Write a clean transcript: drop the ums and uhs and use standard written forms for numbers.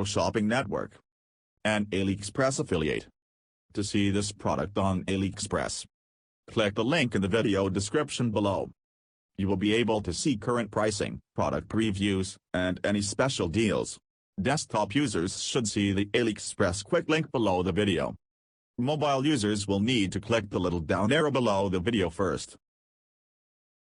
video shopping network. An AliExpress affiliate. To see this product on AliExpress, click the link in the video description below. You will be able to see current pricing, product previews, and any special deals. Desktop users should see the AliExpress quick link below the video. Mobile users will need to click the little down arrow below the video first.